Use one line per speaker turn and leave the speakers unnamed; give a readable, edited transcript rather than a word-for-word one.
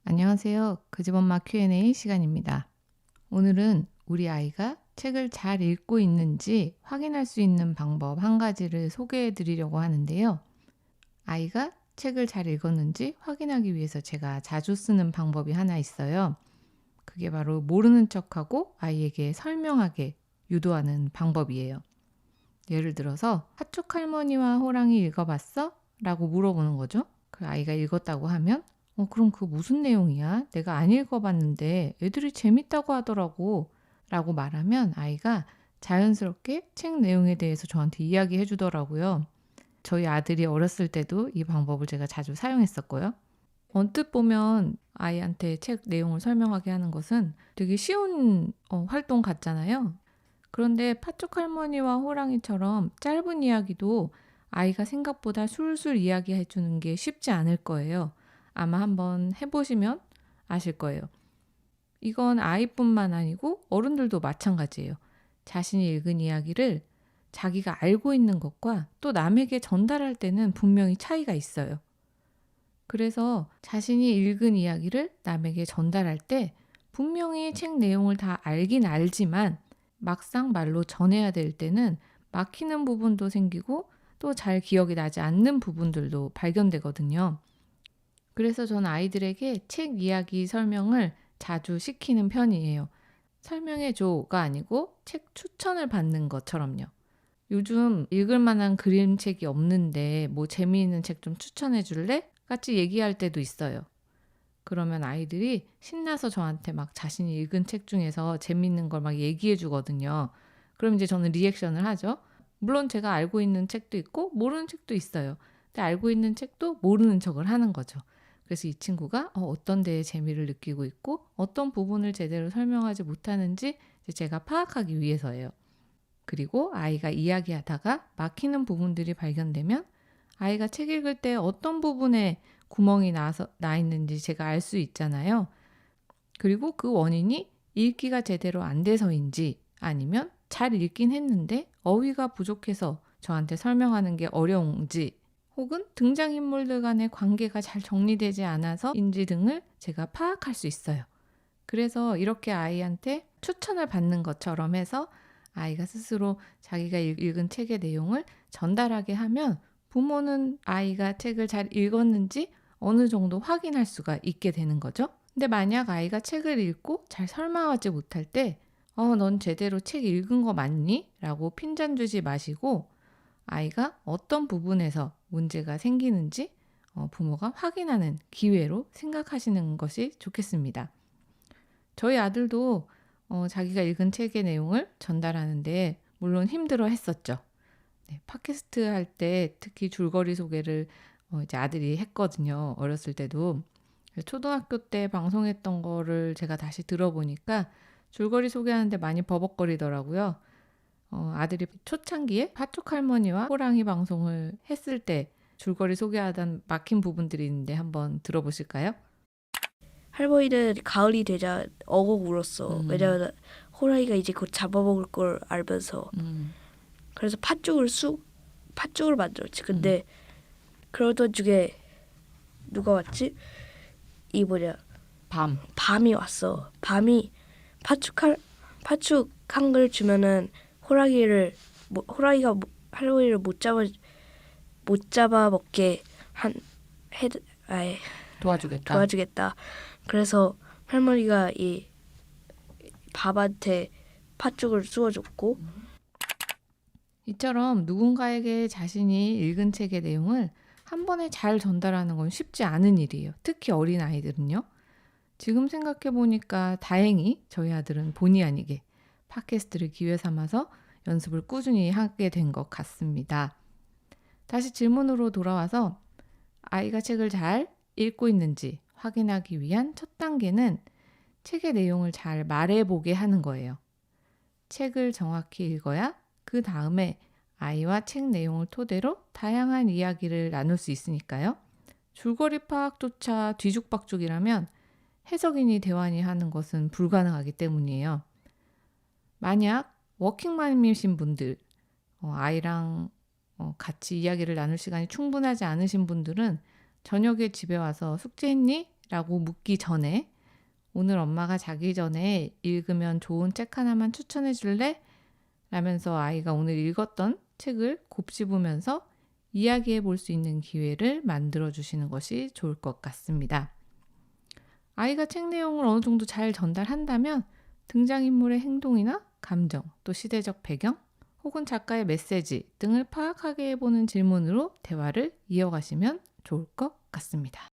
안녕하세요. 그 집 엄마 Q&A 시간입니다. 오늘은 우리 아이가 책을 잘 읽고 있는지 확인할 수 있는 방법 한 가지를 소개해 드리려고 하는데요. 아이가 책을 잘 읽었는지 확인하기 위해서 제가 자주 쓰는 방법이 하나 있어요. 그게 바로 모르는 척하고 아이에게 설명하게 유도하는 방법이에요. 예를 들어서 팥죽 할머니와 호랑이 읽어봤어? 라고 물어보는 거죠. 그 아이가 읽었다고 하면 그럼 그거 무슨 내용이야? 내가 안 읽어봤는데 애들이 재밌다고 하더라고 라고 말하면 아이가 자연스럽게 책 내용에 대해서 저한테 이야기해 주더라고요. 저희 아들이 어렸을 때도 이 방법을 제가 자주 사용했었고요. 언뜻 보면 아이한테 책 내용을 설명하게 하는 것은 되게 쉬운 활동 같잖아요. 그런데 팥죽 할머니와 호랑이처럼 짧은 이야기도 아이가 생각보다 술술 이야기해 주는 게 쉽지 않을 거예요. 아마 한번 해보시면 아실 거예요. 이건 아이뿐만 아니고 어른들도 마찬가지예요. 자신이 읽은 이야기를 자기가 알고 있는 것과 또 남에게 전달할 때는 분명히 차이가 있어요. 그래서 자신이 읽은 이야기를 남에게 전달할 때 분명히 책 내용을 다 알긴 알지만 막상 말로 전해야 될 때는 막히는 부분도 생기고 또 잘 기억이 나지 않는 부분들도 발견되거든요. 그래서 저는 아이들에게 책 이야기 설명을 자주 시키는 편이에요. 설명해줘가 아니고 책 추천을 받는 것처럼요. 요즘 읽을 만한 그림책이 없는데 뭐 재미있는 책 좀 추천해 줄래? 같이 얘기할 때도 있어요. 그러면 아이들이 신나서 저한테 막 자신이 읽은 책 중에서 재밌는 걸 막 얘기해 주거든요. 그럼 이제 저는 리액션을 하죠. 물론 제가 알고 있는 책도 있고 모르는 책도 있어요. 근데 알고 있는 책도 모르는 척을 하는 거죠. 그래서 이 친구가 어떤 데에 재미를 느끼고 있고 어떤 부분을 제대로 설명하지 못하는지 제가 파악하기 위해서예요. 그리고 아이가 이야기하다가 막히는 부분들이 발견되면 아이가 책 읽을 때 어떤 부분에 구멍이 나 있는지 제가 알 수 있잖아요. 그리고 그 원인이 읽기가 제대로 안 돼서인지 아니면 잘 읽긴 했는데 어휘가 부족해서 저한테 설명하는 게 어려운지 혹은 등장인물들 간의 관계가 잘 정리되지 않아서인지 등을 제가 파악할 수 있어요. 그래서 이렇게 아이한테 추천을 받는 것처럼 해서 아이가 스스로 자기가 읽은 책의 내용을 전달하게 하면 부모는 아이가 책을 잘 읽었는지 어느 정도 확인할 수가 있게 되는 거죠. 근데 만약 아이가 책을 읽고 잘 설명하지 못할 때 넌 제대로 책 읽은 거 맞니? 라고 핀잔 주지 마시고 아이가 어떤 부분에서 문제가 생기는지 부모가 확인하는 기회로 생각하시는 것이 좋겠습니다. 저희 아들도 자기가 읽은 책의 내용을 전달하는데 물론 힘들어 했었죠. 네, 팟캐스트 할 때 특히 줄거리 소개를 이제 아들이 했거든요. 어렸을 때도. 초등학교 때 방송했던 거를 제가 다시 들어보니까 줄거리 소개하는데 많이 버벅거리더라고요. 아들이 초창기에 팥죽 할머니와 호랑이 방송을 했을 때 줄거리 소개하던 막힌 부분들이 있는데 한번 들어보실까요?
할머니는 가을이 되자 어곡 울었어. 왜냐면 호랑이가 이제 곧 잡아먹을 걸 알면서. 그래서 팥죽을 만들었지. 근데 그러던 중에 누가 왔지? 밤이 왔어. 밤이 팥죽 한 걸 주면은 호랑이가 할머니를 못 잡아 먹게 도와주겠다. 그래서 할머니가 이 밥한테 팥죽을 쑤어줬고
이처럼 누군가에게 자신이 읽은 책의 내용을 한 번에 잘 전달하는 건 쉽지 않은 일이에요. 특히 어린 아이들은요. 지금 생각해 보니까 다행히 저희 아들은 본의 아니게 팟캐스트를 기회 삼아서 연습을 꾸준히 하게 된 것 같습니다. 다시 질문으로 돌아와서 아이가 책을 잘 읽고 있는지 확인하기 위한 첫 단계는 책의 내용을 잘 말해보게 하는 거예요. 책을 정확히 읽어야 그 다음에 아이와 책 내용을 토대로 다양한 이야기를 나눌 수 있으니까요. 줄거리 파악조차 뒤죽박죽이라면 해석인이 대환이 하는 것은 불가능하기 때문이에요. 만약 워킹맘이신 분들, 아이랑 같이 이야기를 나눌 시간이 충분하지 않으신 분들은 저녁에 집에 와서 숙제했니? 라고 묻기 전에 오늘 엄마가 자기 전에 읽으면 좋은 책 하나만 추천해 줄래? 라면서 아이가 오늘 읽었던 책을 곱씹으면서 이야기해 볼 수 있는 기회를 만들어 주시는 것이 좋을 것 같습니다. 아이가 책 내용을 어느 정도 잘 전달한다면 등장인물의 행동이나 감정, 또 시대적 배경, 혹은 작가의 메시지 등을 파악하게 해보는 질문으로 대화를 이어가시면 좋을 것 같습니다.